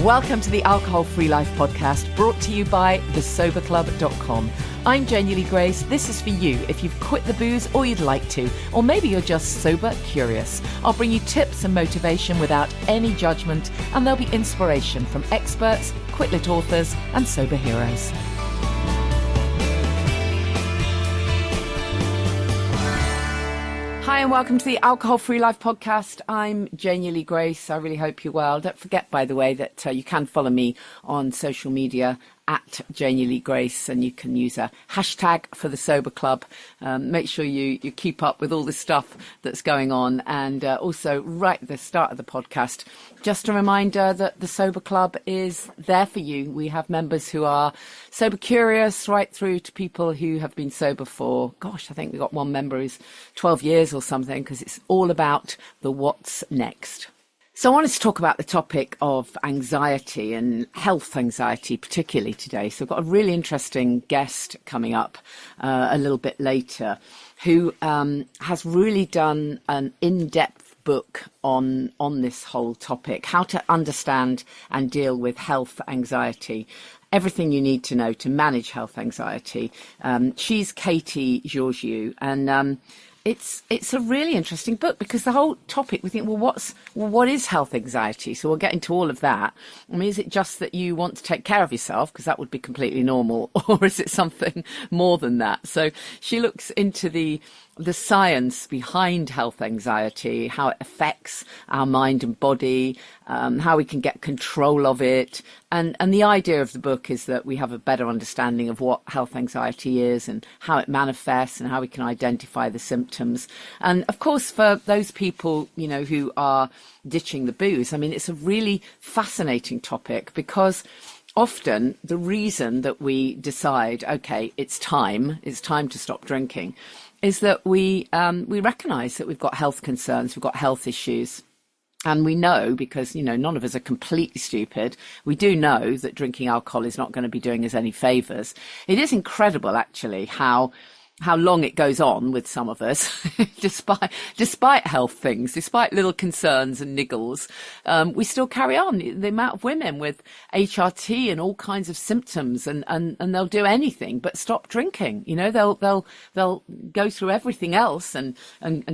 Welcome to the Alcohol Free Life podcast, brought to you by thesoberclub.com. I'm Janey Grace. This is for you if you've quit the booze or you'd like to, or maybe you're just sober curious. I'll bring you tips and motivation without any judgment, and there'll be inspiration from experts, quit-lit authors, and sober heroes. Hi and welcome to the Alcohol Free Life podcast. I'm Janey Grace. I really hope you're well. Don't forget, by the way, that you can follow me on social media at Janey Grace, and you can use a hashtag for the Sober Club. Make sure you keep up with all the stuff that's going on. And also, right at the start of the podcast, just a reminder that the Sober Club is there for you. We have members who are sober curious, right through to people who have been sober for, I think we've got one member who's 12 years or something, because it's all about the what's next. So I wanted to talk about the topic of anxiety and health anxiety, particularly today. So I've got a really interesting guest coming up a little bit later who has really done an in-depth book on this whole topic, how to understand and deal with health anxiety. Everything you need to know to manage health anxiety. She's Katy Georgiou, and it's a really interesting book, because the whole topic, we think, what is health anxiety? So we'll get into all of that. I mean, is it just that you want to take care of yourself, because that would be completely normal, or is it something more than that? So she looks into the science behind health anxiety, how it affects our mind and body, how we can get control of it. And the idea of the book is that we have a better understanding of what health anxiety is and how it manifests and how we can identify the symptoms. And of course, for those people, who are ditching the booze, I mean, it's a really fascinating topic, because often the reason that we decide, okay, it's time to stop drinking, is that we recognise that we've got health concerns, we've got health issues. And we know, because, none of us are completely stupid, we do know that drinking alcohol is not going to be doing us any favours. It is incredible, actually, how long it goes on with some of us, despite health things, despite little concerns and niggles, we still carry on. The amount of women with HRT and all kinds of symptoms, and they'll do anything but stop drinking. They'll go through everything else and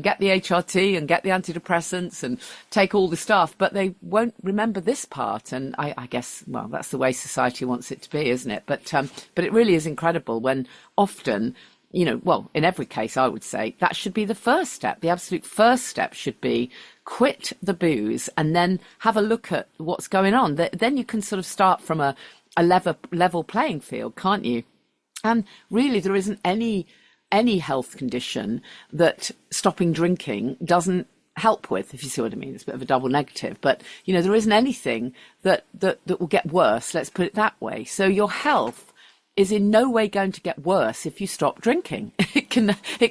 get the HRT and get the antidepressants and take all the stuff, but they won't remember this part. And I guess, that's the way society wants it to be, isn't it? But it really is incredible when often, in every case, I would say that should be the first step. The absolute first step should be quit the booze and then have a look at what's going on. Then you can sort of start from a level playing field, can't you? And really, there isn't any health condition that stopping drinking doesn't help with, if you see what I mean. It's a bit of a double negative, but there isn't anything that will get worse. Let's put it that way. So your health is in no way going to get worse if you stop drinking. It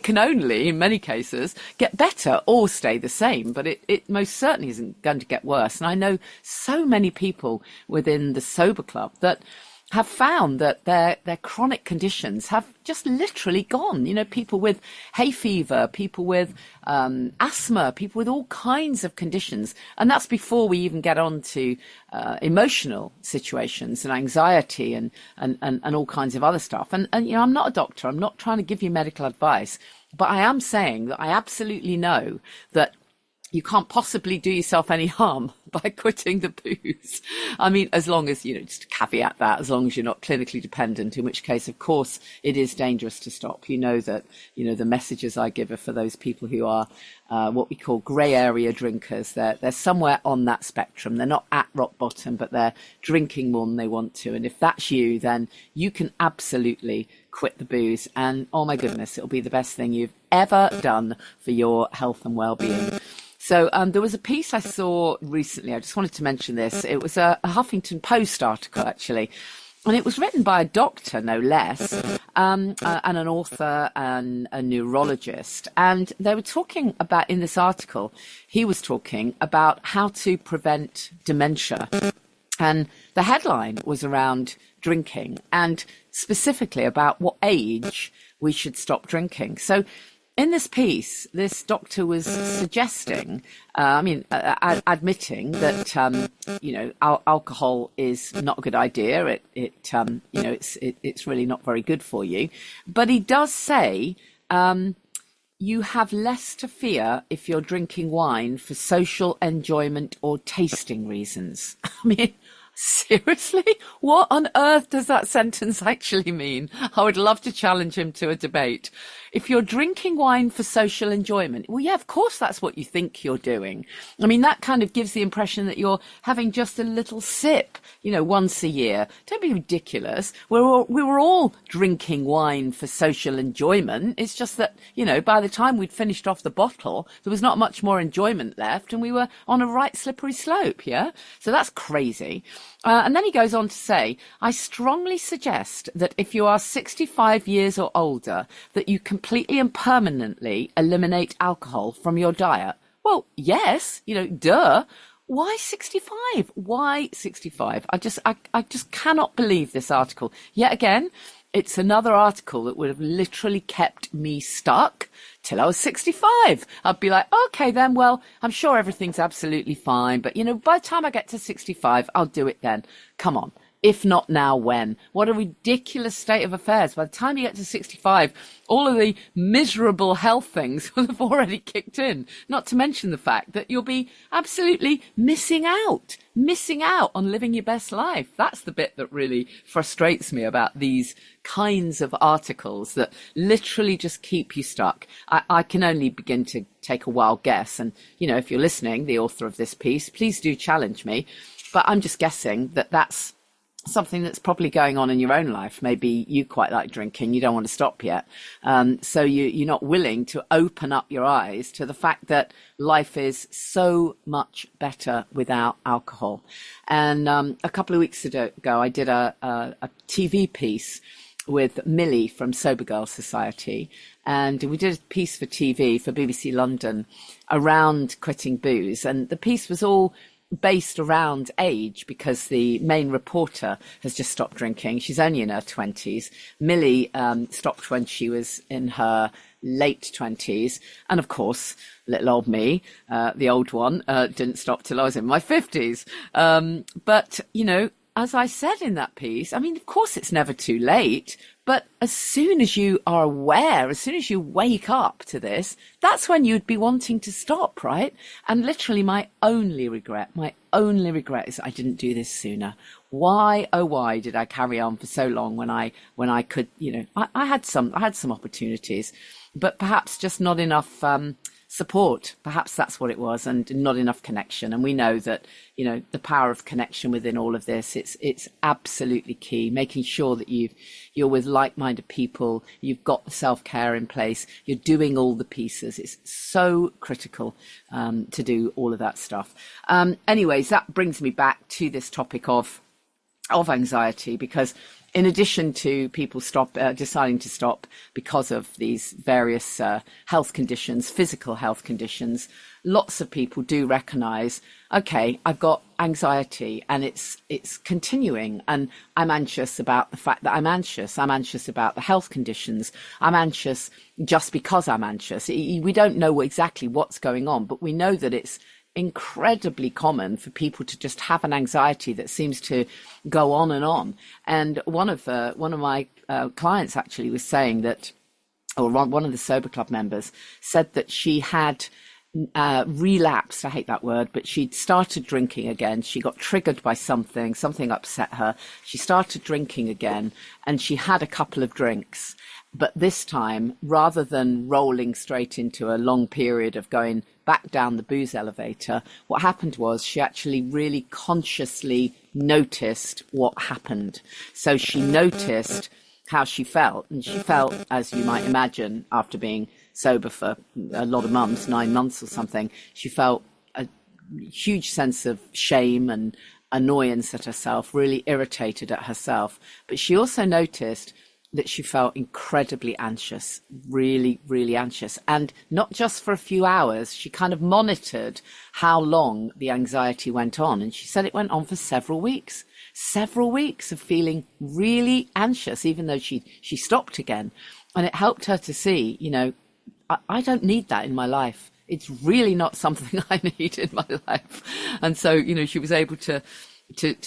can only, in many cases, get better or stay the same, but it most certainly isn't going to get worse. And I know so many people within the Sober Club that have found that their chronic conditions have just literally gone. People with hay fever, people with asthma, people with all kinds of conditions. And that's before we even get on to emotional situations and anxiety and all kinds of other stuff. And I'm not a doctor. I'm not trying to give you medical advice, but I am saying that I absolutely know that you can't possibly do yourself any harm by quitting the booze. I mean, as long as, just to caveat that, as long as you're not clinically dependent, in which case, of course, it is dangerous to stop. That, the messages I give are for those people who are what we call grey area drinkers. They're somewhere on that spectrum. They're not at rock bottom, but they're drinking more than they want to. And if that's you, then you can absolutely quit the booze. And oh my goodness, it'll be the best thing you've ever done for your health and well-being. So there was a piece I saw recently. I just wanted to mention this. It was a Huffington Post article, actually. And it was written by a doctor, no less, and an author and a neurologist. And they were talking about, in this article, he was talking about how to prevent dementia. And the headline was around drinking, and specifically about what age we should stop drinking. So in this piece, this doctor was suggesting, admitting that, alcohol is not a good idea. It's really not very good for you. But he does say, you have less to fear if you're drinking wine for social enjoyment or tasting reasons. I mean, seriously? What on earth does that sentence actually mean? I would love to challenge him to a debate. If you're drinking wine for social enjoyment, well, yeah, of course that's what you think you're doing. I mean, that kind of gives the impression that you're having just a little sip, once a year. Don't be ridiculous. We were all drinking wine for social enjoyment. It's just that, by the time we'd finished off the bottle, there was not much more enjoyment left and we were on a right slippery slope, yeah? So that's crazy. And then he goes on to say, I strongly suggest that if you are 65 years or older, that you completely and permanently eliminate alcohol from your diet. Well, yes, duh. Why 65? Why 65? I just cannot believe this article. Yet again, it's another article that would have literally kept me stuck till I was 65. I'd be like, okay, then, well, I'm sure everything's absolutely fine. But, by the time I get to 65, I'll do it then. Come on. If not now, when? What a ridiculous state of affairs. By the time you get to 65, all of the miserable health things will have already kicked in. Not to mention the fact that you'll be absolutely missing out on living your best life. That's the bit that really frustrates me about these kinds of articles that literally just keep you stuck. I can only begin to take a wild guess. And, if you're listening, the author of this piece, please do challenge me. But I'm just guessing that that's something that's probably going on in your own life. Maybe you quite like drinking, you don't want to stop yet. So you're not willing to open up your eyes to the fact that life is so much better without alcohol. And a couple of weeks ago, I did a TV piece with Millie from Sober Girl Society. And we did a piece for TV for BBC London around quitting booze. And the piece was all based around age because the main reporter has just stopped drinking. She's only in her 20s. Millie stopped when she was in her late 20s. And of course, little old me, the old one, didn't stop till I was in my 50s. But, as I said in that piece, I mean, of course it's never too late. But as soon as you are aware, as soon as you wake up to this, that's when you'd be wanting to stop, right? And literally my only regret is I didn't do this sooner. Why, oh, why did I carry on for so long when I could, I had some opportunities, but perhaps just not enough support. Perhaps that's what it was, and not enough connection. And we know that, the power of connection within all of this, it's absolutely key, making sure that you're with like-minded people, you've got the self-care in place, you're doing all the pieces. It's so critical to do all of that stuff. Anyways, that brings me back to this topic of anxiety, because in addition to people deciding to stop because of these various health conditions, physical health conditions, lots of people do recognize, okay, I've got anxiety and it's continuing, and I'm anxious about the fact that I'm anxious. I'm anxious about the health conditions. I'm anxious just because I'm anxious. We don't know exactly what's going on, but we know that it's incredibly common for people to just have an anxiety that seems to go on and on. And one of my clients actually was saying that, or one of the Sober Club members said that she had relapsed. I hate that word, but she'd started drinking again. She got triggered by something upset her. She started drinking again, and she had a couple of drinks. But this time, rather than rolling straight into a long period of going back down the booze elevator, what happened was she actually really consciously noticed what happened. So she noticed how she felt. And she felt, as you might imagine, after being sober for a lot of months, 9 months or something, she felt a huge sense of shame and annoyance at herself, really irritated at herself. But she also noticed that she felt incredibly anxious, really, really anxious. And not just for a few hours, she kind of monitored how long the anxiety went on. And she said it went on for several weeks of feeling really anxious, even though she stopped again. And it helped her to see, I don't need that in my life. It's really not something I need in my life. And so, she was able to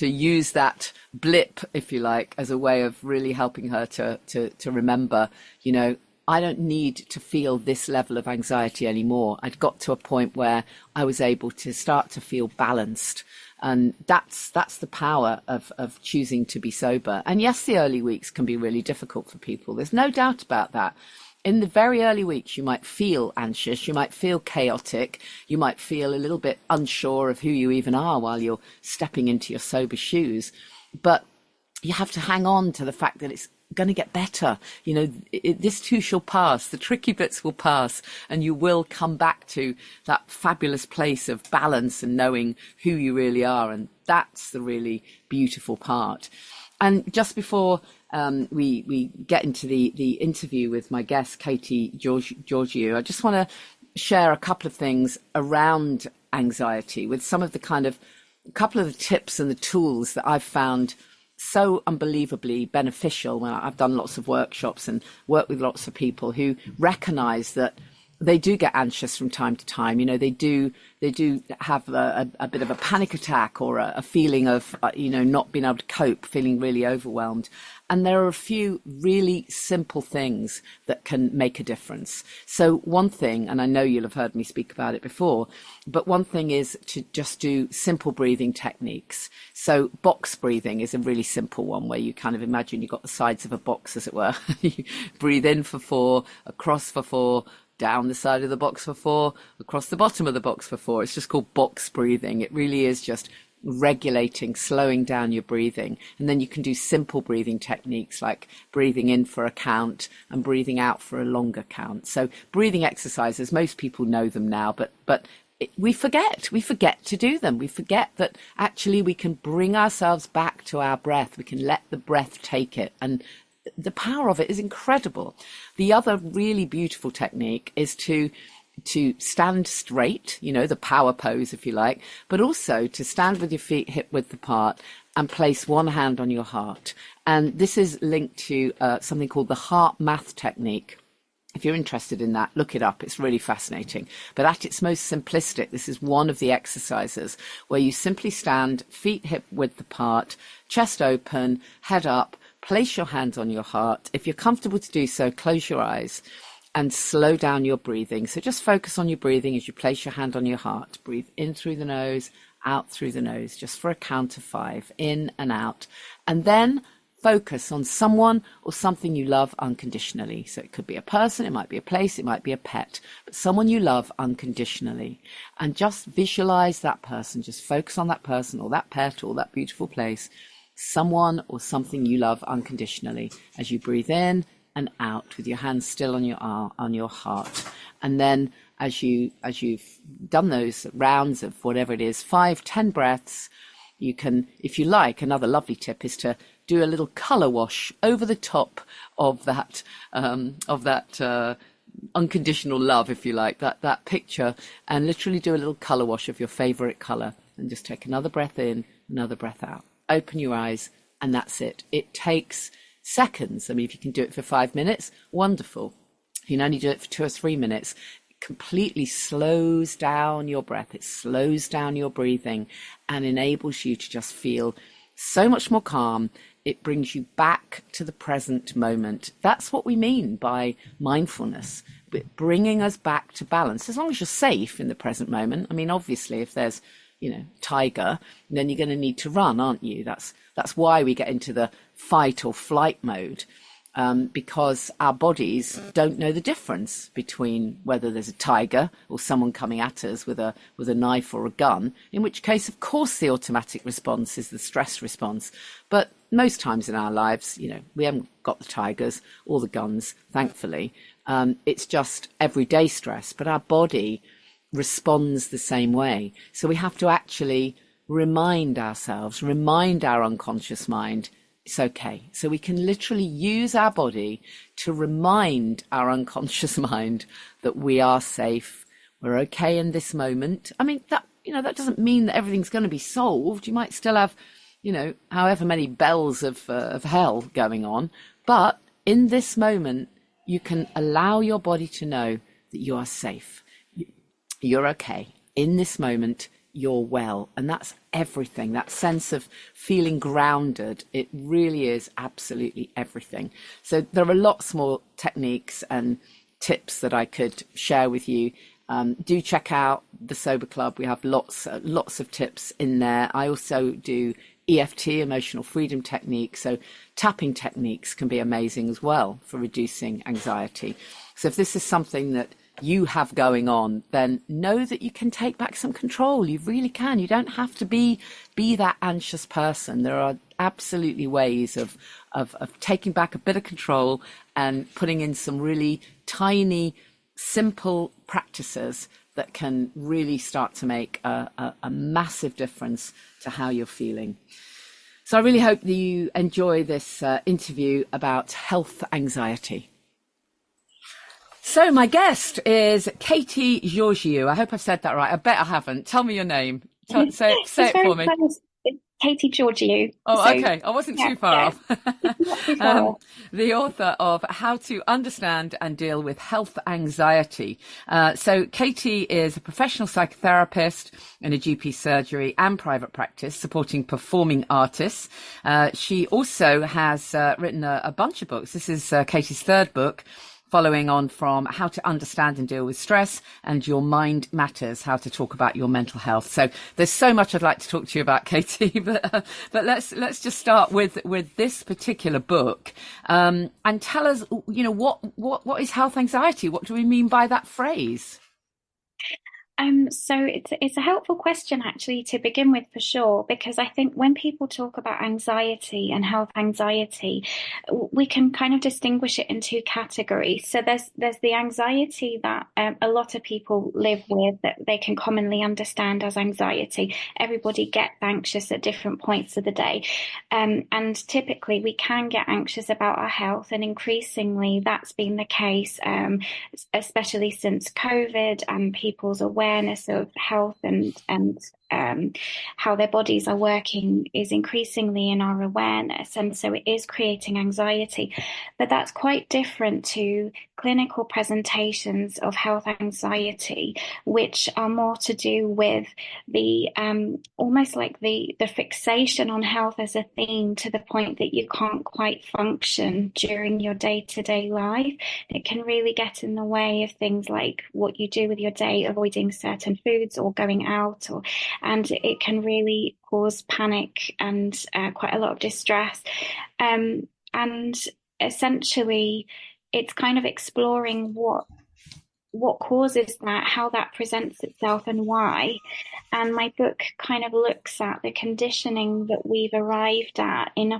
use that blip, if you like, as a way of really helping her to remember, I don't need to feel this level of anxiety anymore. I'd got to a point where I was able to start to feel balanced. And that's the power of choosing to be sober. And yes, the early weeks can be really difficult for people. There's no doubt about that. In the very early weeks, you might feel anxious, you might feel chaotic, you might feel a little bit unsure of who you even are while you're stepping into your sober shoes. But you have to hang on to the fact that it's going to get better. This too shall pass. The tricky bits will pass, and you will come back to that fabulous place of balance and knowing who you really are. And that's the really beautiful part. And just before we get into the interview with my guest, Katy Georgiou, I just want to share a couple of things around anxiety with some of the couple of the tips and the tools that I've found so unbelievably beneficial when I've done lots of workshops and worked with lots of people who recognize that they do get anxious from time to time. They do have a bit of a panic attack or a feeling of, not being able to cope, feeling really overwhelmed. And there are a few really simple things that can make a difference. So one thing, and I know you'll have heard me speak about it before, but one thing is to just do simple breathing techniques. So box breathing is a really simple one where you kind of imagine you've got the sides of a box, as it were. You breathe in for 4, across for 4, down the side of the box for 4, across the bottom of the box for 4. It's just called box breathing. It really is just regulating, slowing down your breathing. And then you can do simple breathing techniques like breathing in for a count and breathing out for a longer count. So breathing exercises, most people know them now, but we forget to do them. We forget that actually we can bring ourselves back to our breath. We can let the breath take it. And the power of it is incredible. The other really beautiful technique is to stand straight, the power pose, if you like, but also to stand with your feet hip width apart and place one hand on your heart. And this is linked to something called the heart math technique. If you're interested in that, look it up. It's really fascinating. But at its most simplistic, this is one of the exercises where you simply stand feet hip width apart, chest open, head up, place your hands on your heart. If you're comfortable to do so, close your eyes and slow down your breathing. So just focus on your breathing as you place your hand on your heart. Breathe in through the nose, out through the nose, just for a count of 5, in and out. And then focus on someone or something you love unconditionally. So it could be a person, it might be a place, it might be a pet, but someone you love unconditionally. And just visualize that person, just focus on that person or that pet or that beautiful place, someone or something you love unconditionally as you breathe in and out with your hands still on your heart. And then as you've done those rounds of whatever it is, 5-10 breaths, you can, if you like, another lovely tip is to do a little color wash over the top of that unconditional love, if you like, that picture, and literally do a little color wash of your favorite color, and just take another breath in, another breath out. Open your eyes, and that's it. It takes seconds. I mean, if you can do it for 5 minutes, wonderful. You can only do it for 2 or 3 minutes. It completely slows down your breath. It slows down your breathing and enables you to just feel so much more calm. It brings you back to the present moment. That's what we mean by mindfulness, bringing us back to balance, as long as you're safe in the present moment. I mean, obviously, if there's tiger, then you're going to need to run, aren't you? That's why we get into the fight or flight mode, because our bodies don't know the difference between whether there's a tiger or someone coming at us with a knife or a gun, in which case, of course, the automatic response is the stress response. But most times in our lives, we haven't got the tigers or the guns, thankfully. It's just everyday stress, but our body responds the same way. So we have to actually remind ourselves, remind our unconscious mind, it's okay. So we can literally use our body to remind our unconscious mind that we are safe, we're okay in this moment. I mean, that doesn't mean that everything's going to be solved. You might still have, however many bells of hell going on, but in this moment, you can allow your body to know that you are safe. You're okay. In this moment, you're well. And that's everything. That sense of feeling grounded, it really is absolutely everything. So there are lots more techniques and tips that I could share with you. Do check out the Sober Club. We have lots of tips in there. I also do EFT, emotional freedom techniques. So tapping techniques can be amazing as well for reducing anxiety. So if this is something that you have going on, then know that you can take back some control. You really can. You don't have to be that anxious person. There are absolutely ways of taking back a bit of control and putting in some really tiny, simple practices that can really start to make a massive difference to how you're feeling. So I really hope that you enjoy this interview about health anxiety. So my guest is Katy Georgiou. I hope I've said that right. I bet I haven't. Tell me your name. Say it for me. Close. It's Katy Georgiou. Oh, so, okay. I wasn't too far off. Not too far off. The author of How to Understand and Deal with Health Anxiety. So Katy is a professional psychotherapist in a GP surgery and private practice, supporting performing artists. She also has written a bunch of books. This is Katy's third book, following on from How to Understand and Deal with Stress and Your Mind Matters, How to Talk About Your Mental Health. So there's so much I'd like to talk to you about, Katy, but let's just start with this particular book, and tell us, what is health anxiety? What do we mean by that phrase? So it's a helpful question actually to begin with, for sure, because I think when people talk about anxiety and health anxiety, we can kind of distinguish it in two categories. So there's the anxiety that a lot of people live with, that they can commonly understand as anxiety. Everybody gets anxious at different points of the day, and typically we can get anxious about our health, and increasingly that's been the case, especially since COVID and people's awareness of health and how their bodies are working is increasingly in our awareness, and so it is creating anxiety. But that's quite different to clinical presentations of health anxiety, which are more to do with the almost like the fixation on health as a theme, to the point that you can't quite function during your day-to-day life. It can really get in the way of things like what you do with your day, avoiding certain foods or going out, and it can really cause panic and quite a lot of distress. And essentially, it's kind of exploring what causes that, how that presents itself, and why. And my book kind of looks at the conditioning that we've arrived at in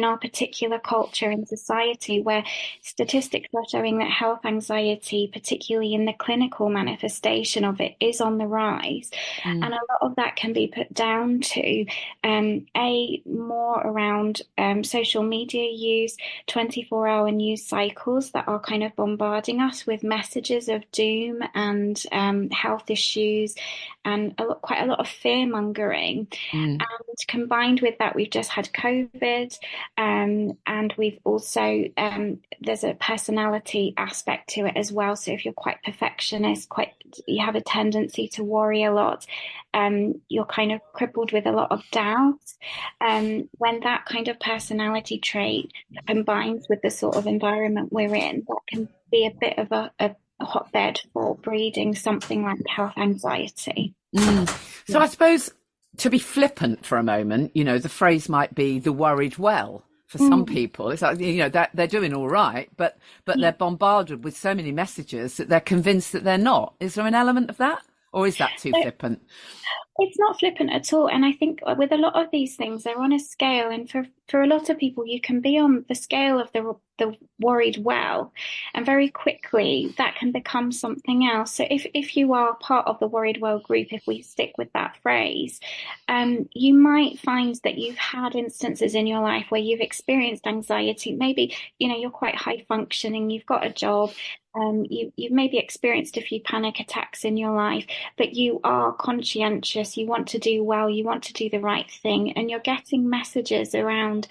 our particular culture and society, where statistics are showing that health anxiety, particularly in the clinical manifestation of it, is on the rise. And a lot of that can be put down to more around social media use, 24-hour news cycles that are kind of bombarding us with messages of doom and health issues, and quite a lot of fear mongering. And combined with that, we've just had COVID, and we've also there's a personality aspect to it as well. So if you're quite perfectionist, you have a tendency to worry a lot, you're kind of crippled with a lot of doubt. When that kind of personality trait combines with the sort of environment we're in, that can be a bit of a hotbed for breeding something like health anxiety. So I suppose, to be flippant for a moment, the phrase might be the worried well for some people. It's like, that they're doing all right, but they're bombarded with so many messages that they're convinced that they're not. Is there an element of that, or is that too flippant? It's not flippant at all. And I think with a lot of these things, they're on a scale. And for a lot of people, you can be on the scale of the worried well, and very quickly that can become something else. So if you are part of the worried well group, if we stick with that phrase, you might find that you've had instances in your life where you've experienced anxiety. Maybe, you're quite high functioning, you've got a job, you've maybe experienced a few panic attacks in your life, but you are conscientious, you want to do well, you want to do the right thing, and you're getting messages around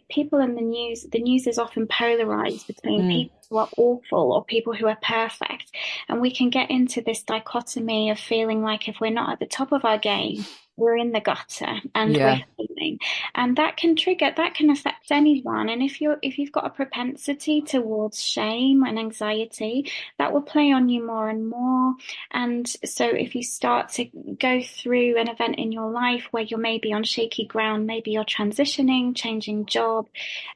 people in the news is often polarized between people who are awful or people who are perfect. And we can get into this dichotomy of feeling like if we're not at the top of our game, we're in the gutter and Yeah. we're failing. And that can affect anyone. And if you've got a propensity towards shame and anxiety, that will play on you more and more. And so if you start to go through an event in your life where you're maybe on shaky ground, maybe you're transitioning, changing job,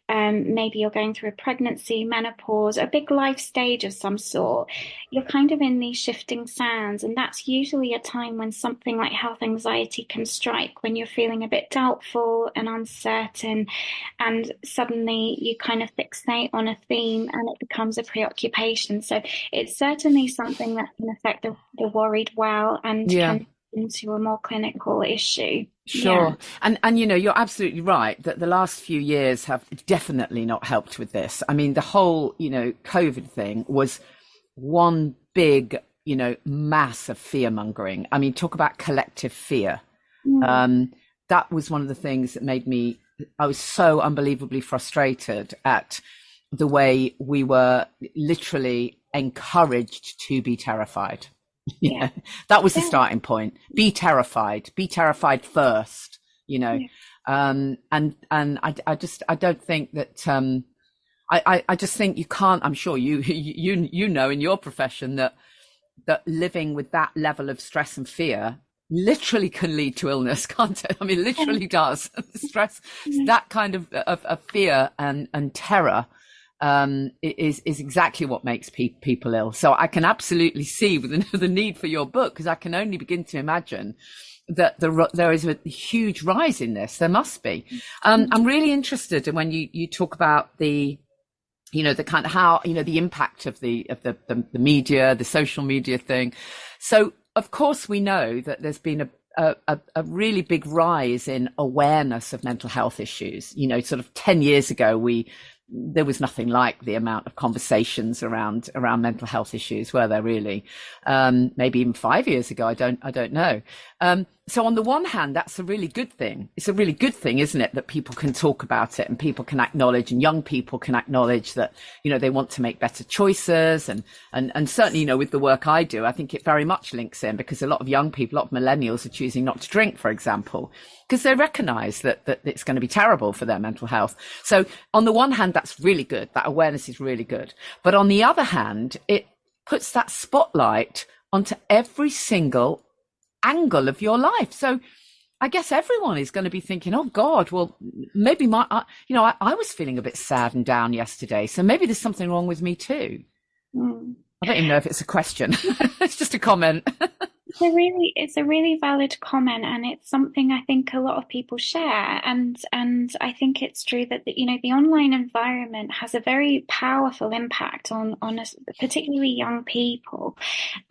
maybe you're going through a pregnancy, menopause, a big life stage of some sort, you're kind of in these shifting sands. And that's usually a time when something like health anxiety can strike, when you're feeling a bit doubtful and uncertain, and suddenly you kind of fixate on a theme and it becomes a preoccupation. So it's certainly something that can affect the worried well and Yeah. can into a more clinical issue. Sure. Yeah. And you're absolutely right that the last few years have definitely not helped with this. I mean, the whole, COVID thing was one big, mass of fear mongering. I mean, talk about collective fear. That was one of the things that I was so unbelievably frustrated at the way we were literally encouraged to be terrified. Yeah. That was the starting point. Be terrified first, Yeah. and I don't think that, I just think you can't, I'm sure you know in your profession that living with that level of stress and fear literally can lead to illness, can't it? I mean, literally does. Stress, that kind of fear and terror is exactly what makes people ill. So I can absolutely see the need for your book, because I can only begin to imagine that there is a huge rise in this. There must be. I'm really interested in when you talk about the kind of how, the impact of the media, the social media thing. So of course we know that there's been a really big rise in awareness of mental health issues. Sort of 10 years ago, there was nothing like the amount of conversations around mental health issues, were there really? Maybe even 5 years ago, I don't know. So on the one hand, that's a really good thing. It's a really good thing, isn't it, that people can talk about it and people can acknowledge, and young people can acknowledge that, they want to make better choices. And certainly, with the work I do, I think it very much links in, because a lot of young people, a lot of millennials are choosing not to drink, for example, because they recognize that it's going to be terrible for their mental health. So on the one hand, that's really good. That awareness is really good. But on the other hand, it puts that spotlight onto every single angle of your life. So I guess everyone is going to be thinking, oh God, well, maybe I was feeling a bit sad and down yesterday. So maybe there's something wrong with me too. I don't even know if it's a question. It's just a comment. It's a really valid comment, and it's something I think a lot of people share. And I think it's true that the online environment has a very powerful impact on us, particularly young people.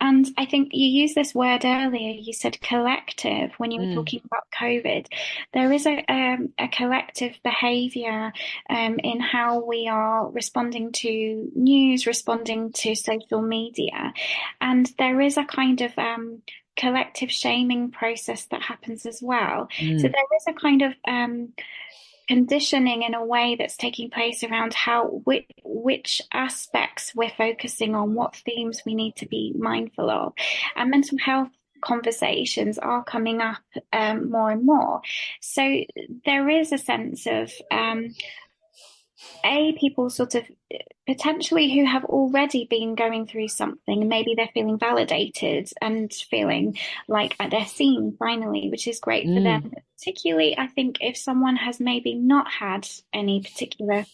And I think you used this word earlier. You said collective when you were talking about COVID. There is a collective behaviour in how we are responding to news, responding to social media, and there is a kind of collective shaming process that happens as well. So there is a kind of conditioning in a way that's taking place around which aspects we're focusing on, what themes we need to be mindful of. And mental health conversations are coming up more and more. So there is a sense of people sort of potentially who have already been going through something, and maybe they're feeling validated and feeling like they're seen finally, which is great for them. But particularly, I think if someone has maybe not had any particular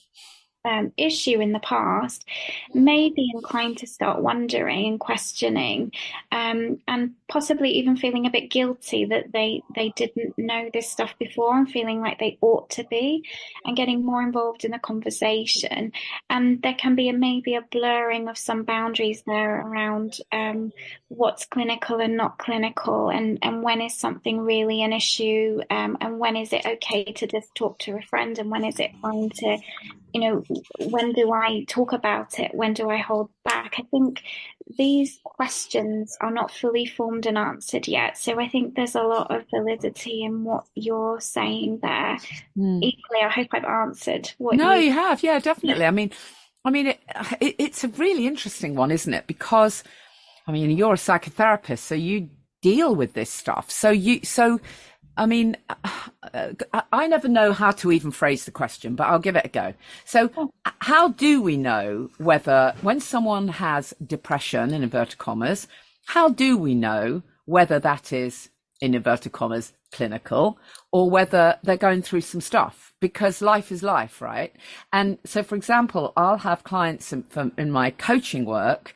issue in the past, may be inclined to start wondering and questioning, and possibly even feeling a bit guilty that they didn't know this stuff before, and feeling like they ought to be, and getting more involved in the conversation. And there can be maybe a blurring of some boundaries there around what's clinical and not clinical, and when is something really an issue, and when is it okay to just talk to a friend, and when is it fine to when do I talk about it? When do I hold back? I think these questions are not fully formed and answered yet. So I think there's a lot of validity in what you're saying there. Equally, I hope I've answered what No, you. you have. Yeah, definitely. It's a really interesting one, isn't it? Because, you're a psychotherapist, so you deal with this stuff. I mean, I never know how to even phrase the question, but I'll give it a go. So, how do we know whether, when someone has depression, in inverted commas, how do we know whether that is, in inverted commas, clinical, or whether they're going through some stuff? Because life is life, right? And so, for example, I'll have clients in my coaching work,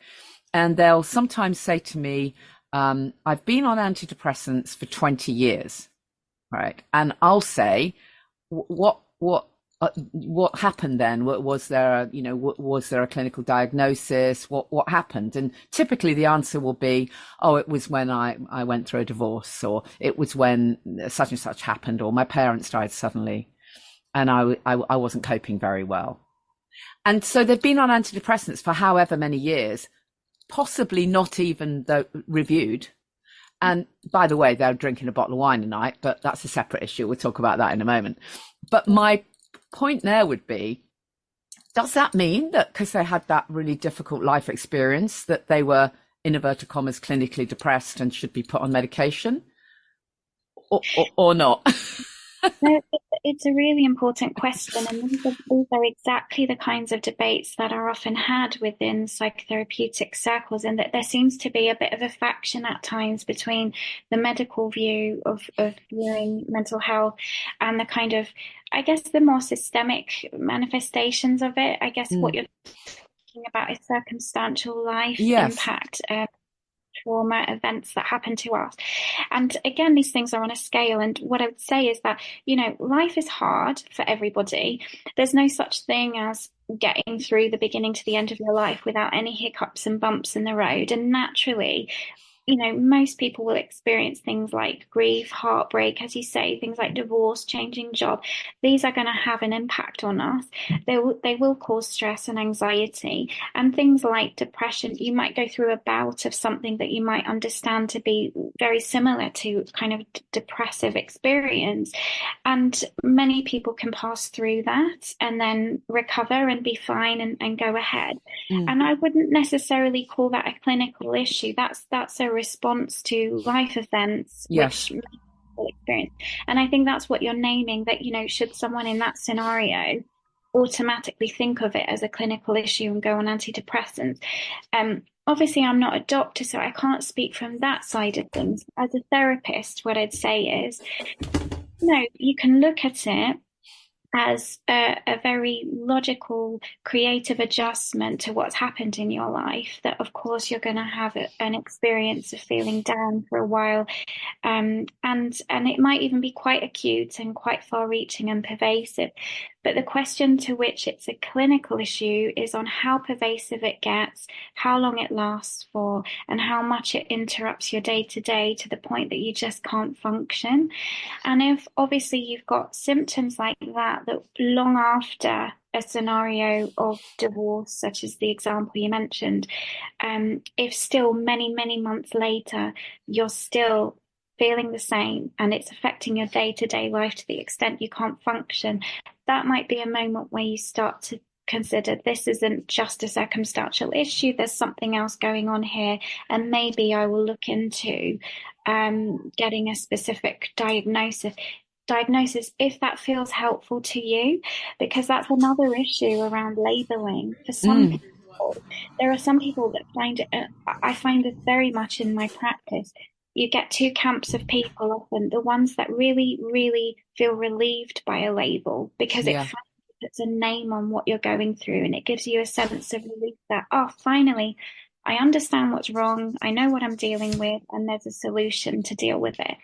and they'll sometimes say to me, I've been on antidepressants for 20 years. Right. And I'll say, what happened then? Was there, was there a clinical diagnosis? What happened? And typically the answer will be, oh, it was when I went through a divorce, or it was when such and such happened, or my parents died suddenly and I wasn't coping very well. And so they've been on antidepressants for however many years, possibly not even reviewed. And by the way, they're drinking a bottle of wine a night, but that's a separate issue. We'll talk about that in a moment. But my point there would be, does that mean that because they had that really difficult life experience that they were, in inverted commas, clinically depressed and should be put on medication, or not? No, it's a really important question, and these are exactly the kinds of debates that are often had within psychotherapeutic circles, and that there seems to be a bit of a faction at times between the medical view of viewing mental health and the kind of, I guess, the more systemic manifestations of it. I guess what you're talking about is circumstantial life impact. Trauma events that happen to us. And again, these things are on a scale. And what I would say is that, life is hard for everybody. There's no such thing as getting through the beginning to the end of your life without any hiccups and bumps in the road. And naturally, most people will experience things like grief, heartbreak, as you say, things like divorce, changing job. These are going to have an impact on us. They will cause stress and anxiety. And things like depression, you might go through a bout of something that you might understand to be very similar to kind of depressive experience. And many people can pass through that and then recover and be fine and go ahead. And I wouldn't necessarily call that a clinical issue. That's a response to life events, which people experience. And I think that's what you're naming, that, should someone in that scenario automatically think of it as a clinical issue and go on antidepressants? Obviously, I'm not a doctor, so I can't speak from that side of things. As a therapist, what I'd say is, you can look at it as a very logical, creative adjustment to what's happened in your life, that of course you're going to have an experience of feeling down for a while, and it might even be quite acute and quite far-reaching and pervasive. But the question to which it's a clinical issue is on how pervasive it gets, how long it lasts for, and how much it interrupts your day-to-day to the point that you just can't function. And if obviously you've got symptoms like that long after a scenario of divorce, such as the example you mentioned, if still many, many months later, you're still feeling the same and it's affecting your day-to-day life to the extent you can't function, that might be a moment where you start to consider, this isn't just a circumstantial issue, there's something else going on here, and maybe I will look into getting a specific diagnosis if that feels helpful to you, because that's another issue around labeling. For some people, there are some people that find it, I find this very much in my practice. You get two camps of people often, the ones that really, really feel relieved by a label because it puts a name on what you're going through, and it gives you a sense of relief that, oh, finally, I understand what's wrong, I know what I'm dealing with, and there's a solution to deal with it.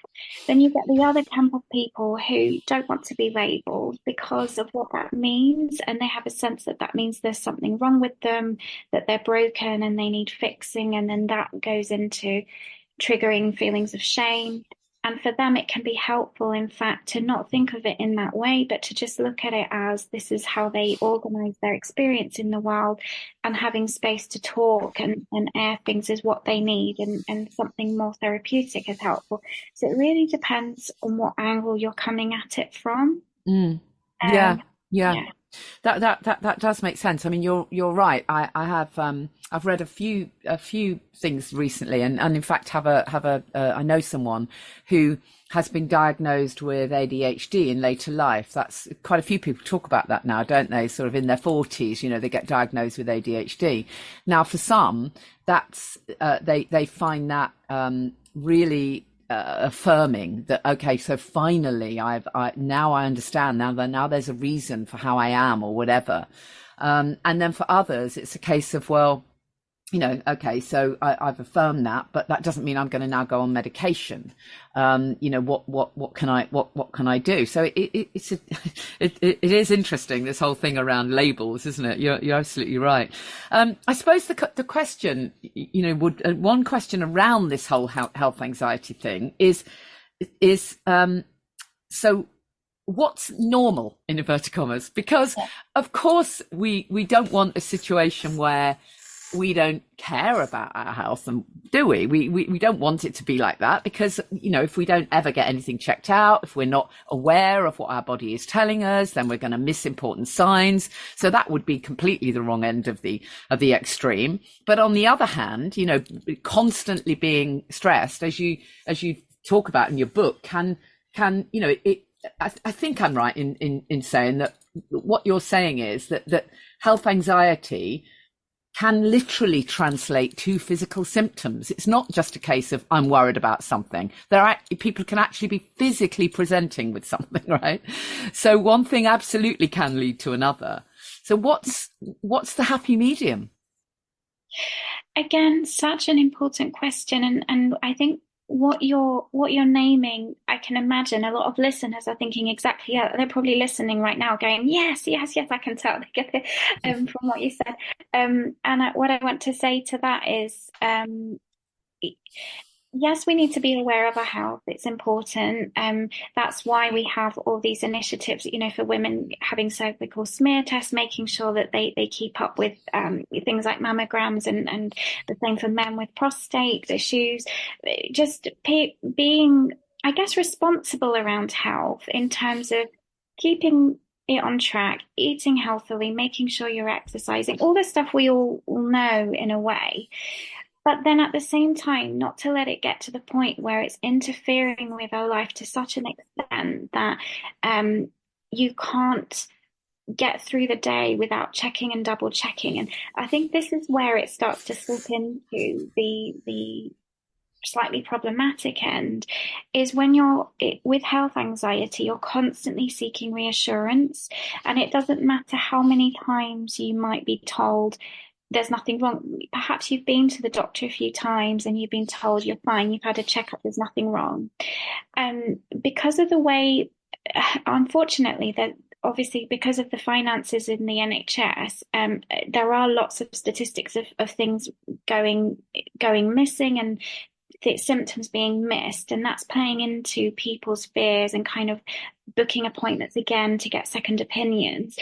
Then you get the other camp of people who don't want to be labeled because of what that means, and they have a sense that that means there's something wrong with them, that they're broken and they need fixing, and then that goes into triggering feelings of shame And for them, it can be helpful, in fact, to not think of it in that way, but to just look at it as this is how they organize their experience in the world, and having space to talk and air things is what they need, and something more therapeutic is helpful. So it really depends on what angle you're coming at it from. Yeah, Um, yeah. yeah. That does make sense. I mean, you're right. I have I've read a few things recently, and in fact have a I know someone who has been diagnosed with ADHD in later life. That's quite a few people talk about that now, don't they? Sort of in their 40s, they get diagnosed with ADHD. Now, for some, that's they find that really affirming that, okay, so finally now I understand, now there's a reason for how I am or whatever. And then for others, it's a case of, well, okay, so I've affirmed that, but that doesn't mean I'm going to now go on medication. What can I do? So it is interesting, this whole thing around labels, isn't it? You're absolutely right. I suppose the question, one question around this whole health anxiety thing is so what's normal, in inverted commas? Because of course we don't want a situation where we don't care about our health, and do we? We don't want it to be like that, because if we don't ever get anything checked out, if we're not aware of what our body is telling us, then we're going to miss important signs. So that would be completely the wrong end of the extreme. But on the other hand, constantly being stressed, as you talk about in your book, I think I'm right in saying that what you're saying is that health anxiety can literally translate to physical symptoms. It's not just a case of I'm worried about something. People can actually be physically presenting with something, right? So one thing absolutely can lead to another. So what's the happy medium? Again, such an important question, and I think what you're naming, I can imagine a lot of listeners are thinking exactly. Yeah, they're probably listening right now, going, yes, I can tell. They get it from what you said. And what I want to say to that is, yes, we need to be aware of our health. It's important. That's why we have all these initiatives, for women having cervical smear tests, making sure that they keep up with things like mammograms, and the same for men with prostate issues. Just being, I guess, responsible around health in terms of keeping it on track, eating healthily, making sure you're exercising, all the stuff we all know in a way. But then at the same time, not to let it get to the point where it's interfering with our life to such an extent that you can't get through the day without checking and double checking. And I think this is where it starts to slip into the slightly problematic end, is when you're with health anxiety, you're constantly seeking reassurance. And it doesn't matter how many times you might be told there's nothing wrong. Perhaps you've been to the doctor a few times and you've been told you're fine, you've had a checkup, there's nothing wrong. And because of the way, unfortunately, that obviously because of the finances in the NHS, there are lots of statistics of things going missing, and the symptoms being missed, and that's playing into people's fears and kind of booking appointments again to get second opinions.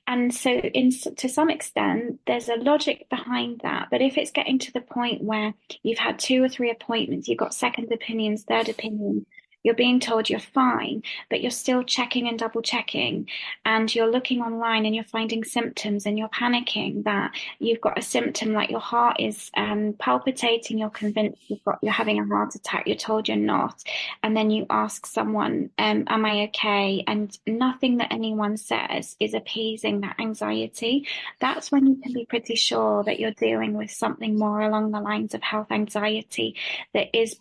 And so to some extent there's a logic behind that, but if it's getting to the point where you've had 2 or 3 appointments, you've got second opinions, third opinions, you're being told you're fine, but you're still checking and double checking, and you're looking online and you're finding symptoms and you're panicking that you've got a symptom like your heart is palpitating, you're convinced you're having a heart attack, you're told you're not, and then you ask someone, am I okay? And nothing that anyone says is appeasing that anxiety. That's when you can be pretty sure that you're dealing with something more along the lines of health anxiety that is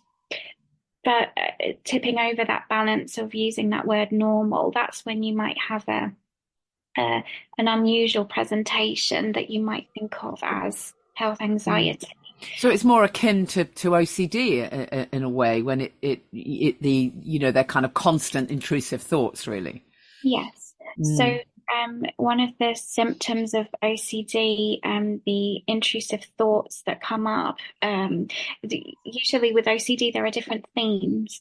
tipping over that balance of using that word normal. That's when you might have an unusual presentation that you might think of as health anxiety. So it's more akin to OCD in a way, when they're kind of constant intrusive thoughts, really. Yes. So one of the symptoms of OCD and the intrusive thoughts that come up. Usually with OCD, there are different themes,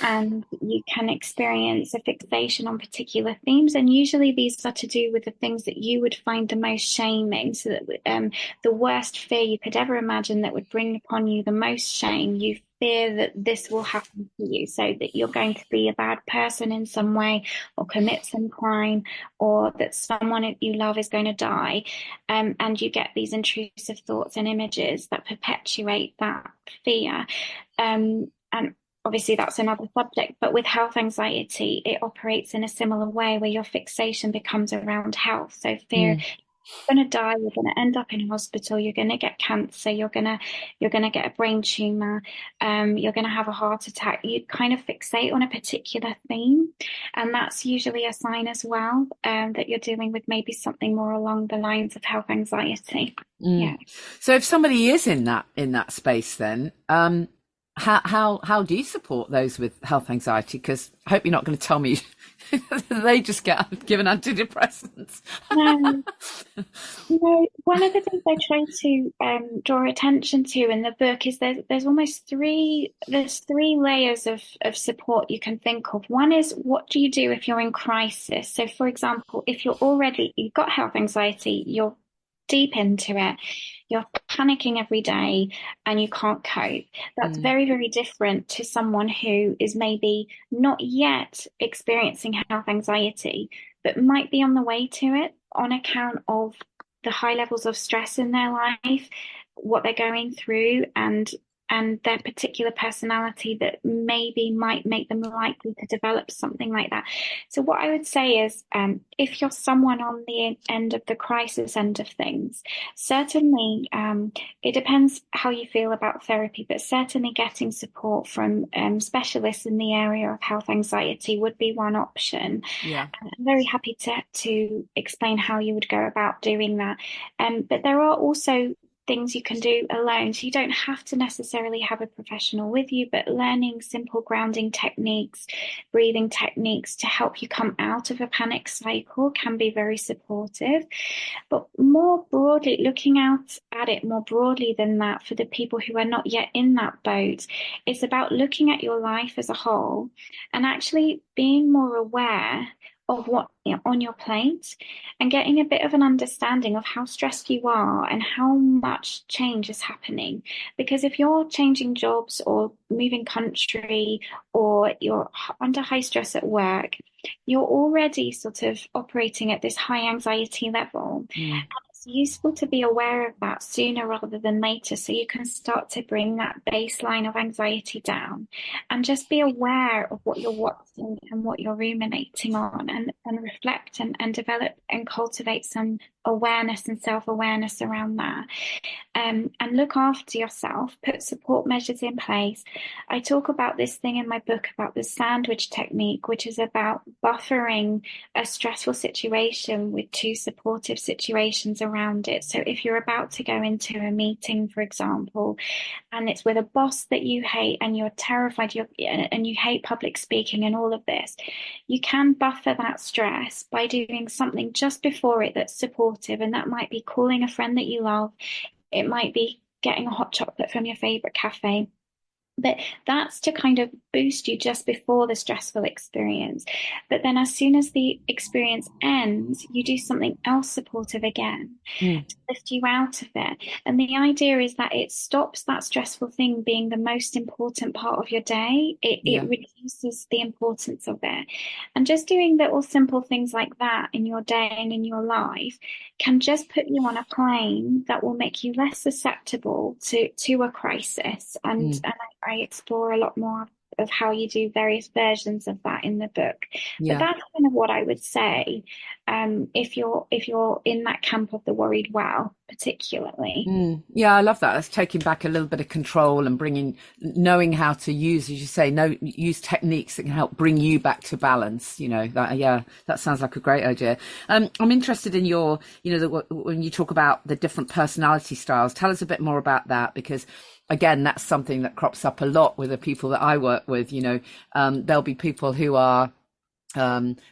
and you can experience a fixation on particular themes. And usually these are to do with the things that you would find the most shaming. So that the worst fear you could ever imagine that would bring upon you the most shame, you fear that this will happen to you, so that you're going to be a bad person in some way or commit some crime, or that someone you love is going to die. And you get these intrusive thoughts and images that perpetuate that fear. And obviously that's another subject, but with health anxiety, it operates in a similar way where your fixation becomes around health. So fear, you're going to die, you're going to end up in hospital, you're going to get cancer, you're going to get a brain tumor, you're going to have a heart attack. You kind of fixate on a particular theme, and that's usually a sign as well that you're dealing with maybe something more along the lines of health anxiety. Yeah. So if somebody is in that space, then how do you support those with health anxiety? Because I hope you're not going to tell me they just get given antidepressants. No, one of the things I try to draw attention to in the book is there's almost three layers of support you can think of. One is, what do you do if you're in crisis? So for example, if you've got health anxiety, you're deep into it, you're panicking every day and you can't cope. That's very, very different to someone who is maybe not yet experiencing health anxiety, but might be on the way to it on account of the high levels of stress in their life, what they're going through, and their particular personality that maybe might make them likely to develop something like that. So what I would say is, if you're someone on the end of the crisis end of things, certainly it depends how you feel about therapy, but certainly getting support from specialists in the area of health anxiety would be one option. Yeah. I'm very happy to explain how you would go about doing that. But there are also things you can do alone. So you don't have to necessarily have a professional with you, but learning simple grounding techniques, breathing techniques to help you come out of a panic cycle can be very supportive. But more broadly, looking out at it more broadly than that, for the people who are not yet in that boat, it's about looking at your life as a whole and actually being more aware of what on your plate, and getting a bit of an understanding of how stressed you are and how much change is happening. Because if you're changing jobs or moving country, or you're under high stress at work, you're already sort of operating at this high anxiety level. It's useful to be aware of that sooner rather than later, so you can start to bring that baseline of anxiety down and just be aware of what you're watching and what you're ruminating on, and reflect and develop and cultivate some awareness and self-awareness around that. And look after yourself, put support measures in place. I talk about this thing in my book about the sandwich technique, which is about buffering a stressful situation with two supportive situations around it. So if you're about to go into a meeting, for example, and it's with a boss that you hate and you're terrified, and you hate public speaking and all of this, you can buffer that stress by doing something just before it that's supportive. And that might be calling a friend that you love. It might be getting a hot chocolate from your favorite cafe. But that's to kind of boost you just before the stressful experience. But then as soon as the experience ends, you do something else supportive again to lift you out of it. And the idea is that it stops that stressful thing being the most important part of your day. It reduces the importance of it. And just doing little simple things like that in your day and in your life can just put you on a plane that will make you less susceptible to a crisis. And I explore a lot more of how you do various versions of that in the book. But that's kind of what I would say, if you're in that camp of the worried well, particularly. Yeah, I love that. That's taking back a little bit of control and knowing how to use, as you say, use techniques that can help bring you back to balance. That sounds like a great idea. I'm interested in your, when you talk about the different personality styles, tell us a bit more about that, because again, that's something that crops up a lot with the people that I work with. There'll be people who are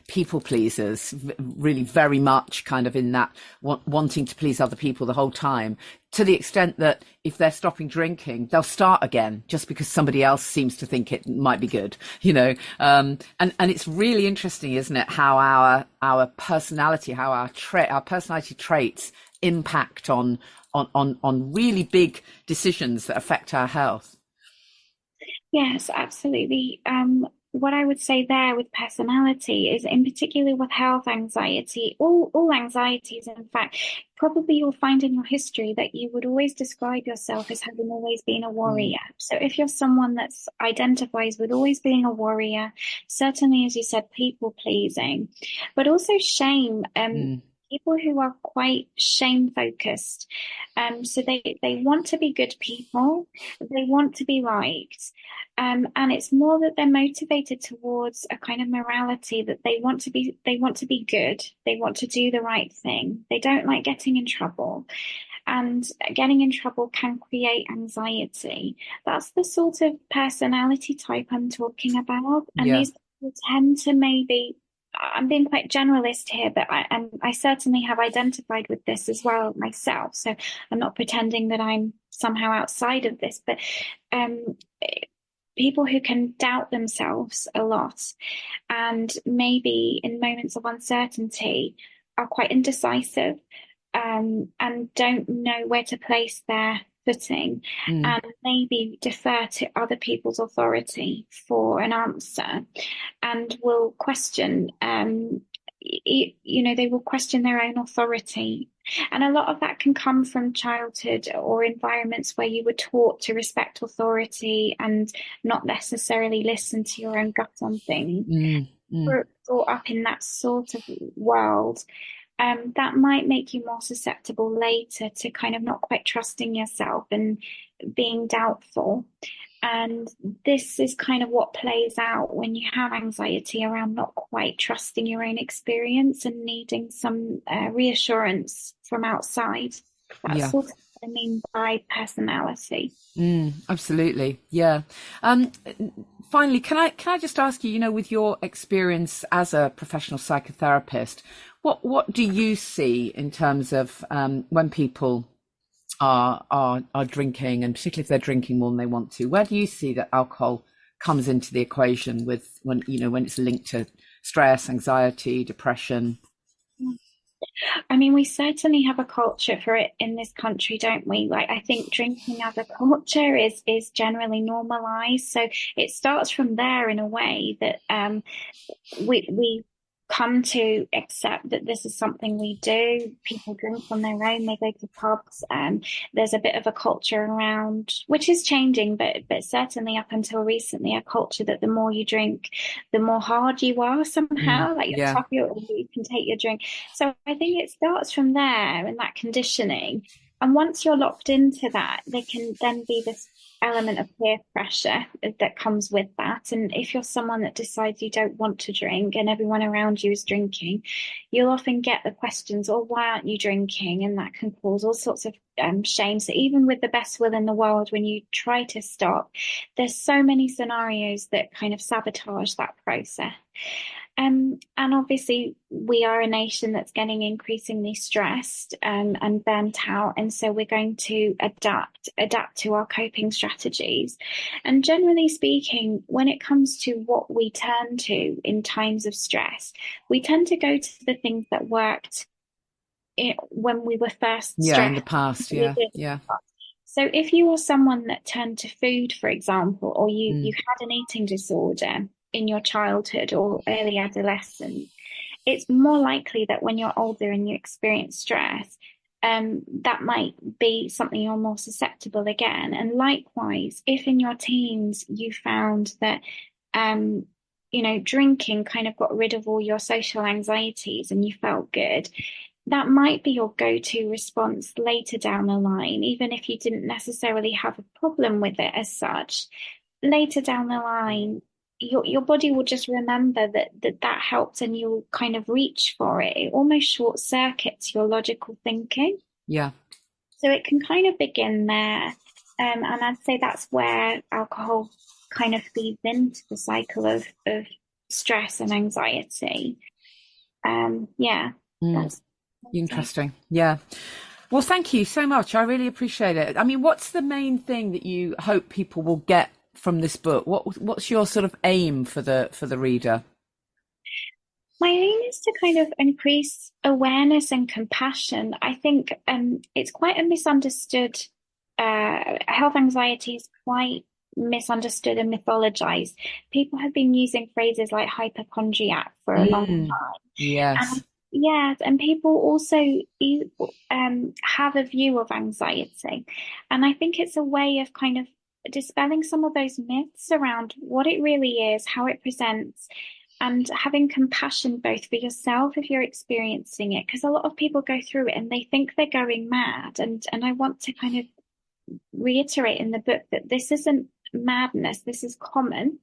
people pleasers, really very much kind of in that wanting to please other people the whole time, to the extent that if they're stopping drinking, they'll start again just because somebody else seems to think it might be good, you know. And it's really interesting, isn't it, how our personality, how our personality traits impact on really big decisions that affect our health. Yes, absolutely. What I would say there with personality is, in particular with health anxiety, all anxieties, in fact, probably you'll find in your history that you would always describe yourself as having always been a warrior. So if you're someone that identifies with always being a warrior, certainly, as you said, people pleasing, but also shame. People who are quite shame focused. So they want to be good people, they want to be liked. And it's more that they're motivated towards a kind of morality that they want to be good, they want to do the right thing. They don't like getting in trouble. And getting in trouble can create anxiety. That's the sort of personality type I'm talking about. And these people tend to maybe, I'm being quite generalist here, but I certainly have identified with this as well myself. So I'm not pretending that I'm somehow outside of this, but people who can doubt themselves a lot and maybe in moments of uncertainty are quite indecisive, and don't know where to place their footing, and maybe defer to other people's authority for an answer, and will question, they will question their own authority. And a lot of that can come from childhood or environments where you were taught to respect authority and not necessarily listen to your own gut on things. Brought up in that sort of world. That might make you more susceptible later to kind of not quite trusting yourself and being doubtful. And this is kind of what plays out when you have anxiety around not quite trusting your own experience and needing some reassurance from outside. That's sort of what I mean by personality. Absolutely. Yeah. Finally, can I just ask you, with your experience as a professional psychotherapist, what do you see in terms of when people are drinking, and particularly if they're drinking more than they want to? Where do you see that alcohol comes into the equation with when it's linked to stress, anxiety, depression? I mean, we certainly have a culture for it in this country, don't we? Like, I think drinking as a culture is generally normalized. So it starts from there in a way that we come to accept that this is something we do. People drink on their own, they go to pubs, and there's a bit of a culture around, which is changing, but certainly up until recently, a culture that the more you drink, the more hard you are somehow, like you're tough, you can take your drink. So I think it starts from there and that conditioning. And once you're locked into that, there can then be this element of peer pressure that comes with that. And if you're someone that decides you don't want to drink and everyone around you is drinking, you'll often get the questions, oh, why aren't you drinking? And that can cause all sorts of shame. So even with the best will in the world, when you try to stop, there's so many scenarios that kind of sabotage that process. And obviously we are a nation that's getting increasingly stressed and burnt out. And so we're going to adapt to our coping strategies. And generally speaking, when it comes to what we turn to in times of stress, we tend to go to the things that worked when we were first stressed. Yeah, in the past, yeah. So if you were someone that turned to food, for example, or you had an eating disorder in your childhood or early adolescence, it's more likely that when you're older and you experience stress, that might be something you're more susceptible again. And likewise, if in your teens you found that, drinking kind of got rid of all your social anxieties and you felt good, that might be your go-to response later down the line, even if you didn't necessarily have a problem with it as such. Later down the line, your body will just remember that helped, and you'll kind of reach for it. It almost short circuits your logical thinking. Yeah. So it can kind of begin there. And I'd say that's where alcohol kind of feeds into the cycle of stress and anxiety. Yeah, that's interesting. Yeah. Well, thank you so much. I really appreciate it. I mean, what's the main thing that you hope people will get from this book? What's your sort of aim for the reader? My aim is to kind of increase awareness and compassion. I think it's quite a misunderstood, health anxiety is quite misunderstood and mythologized. People have been using phrases like hypochondriac for a long time. Yes. Yes, and people also have a view of anxiety. And I think it's a way of kind of dispelling some of those myths around what it really is, how it presents, and having compassion both for yourself if you're experiencing it. Because a lot of people go through it and they think they're going mad. And I want to kind of reiterate in the book that this isn't madness, this is common.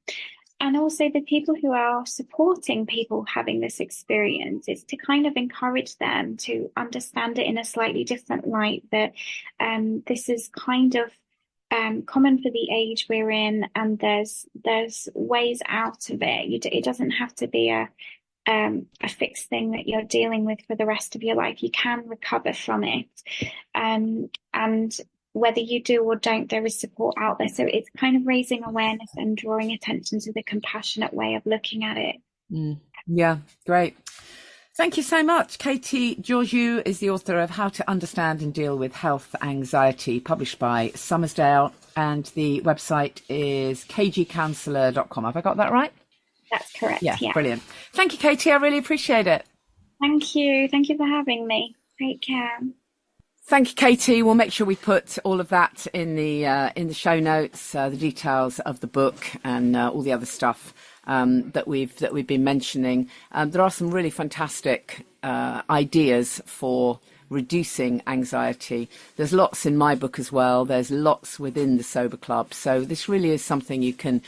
And also the people who are supporting people having this experience, it's to kind of encourage them to understand it in a slightly different light, that this is kind of common for the age we're in, and there's ways out of it. It doesn't have to be a fixed thing that you're dealing with for the rest of your life. You can recover from it. And whether you do or don't, there is support out there. So it's kind of raising awareness and drawing attention to the compassionate way of looking at it. Yeah, great. Thank you so much. Katy Georgiou is the author of How to Understand and Deal with Health Anxiety, published by Summersdale, and the website is kgcounselor.com. Have I got that right? That's correct. Yeah, brilliant. Thank you, Katy. I really appreciate it. Thank you. Thank you for having me. Take care. Thank you, Katy. We'll make sure we put all of that in the show notes, the details of the book and all the other stuff that we've been mentioning. There are some really fantastic ideas for reducing anxiety. There's lots in my book as well. There's lots within the Sober Club. So this really is something you can,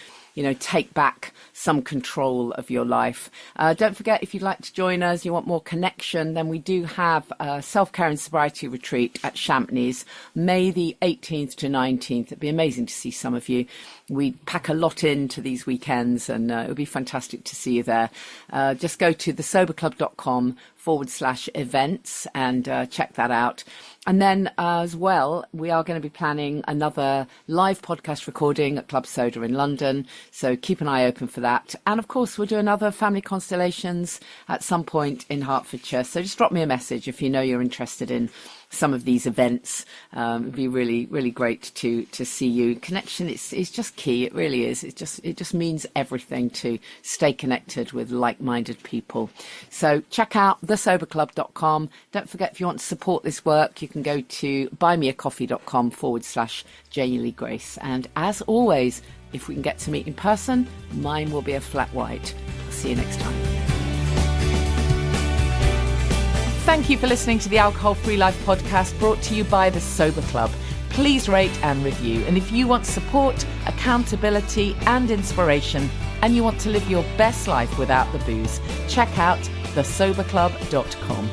take back some control of your life. Don't forget, if you'd like to join us, you want more connection, then we do have a self-care and sobriety retreat at Champneys, May the 18th to 19th. It'd be amazing to see some of you. We pack a lot into these weekends, and it would be fantastic to see you there. Just go to thesoberclub.com/events and check that out. And then as well, we are going to be planning another live podcast recording at Club Soda in London. So keep an eye open for that. And of course, we'll do another Family Constellations at some point in Hertfordshire. So just drop me a message if you know you're interested in some of these events. It'd be really, really great to see you. Connection is just key. It really is. It just means everything to stay connected with like-minded people. So check out thesoberclub.com. Don't forget, if you want to support this work, you can go to buymeacoffee.com/Janey Lee Grace. And as always, if we can get to meet in person, mine will be a flat white. I'll see you next time. Thank you for listening to the Alcohol Free Life podcast, brought to you by the Sober Club. Please rate and review. And if you want support, accountability and inspiration, and you want to live your best life without the booze, check out thesoberclub.com.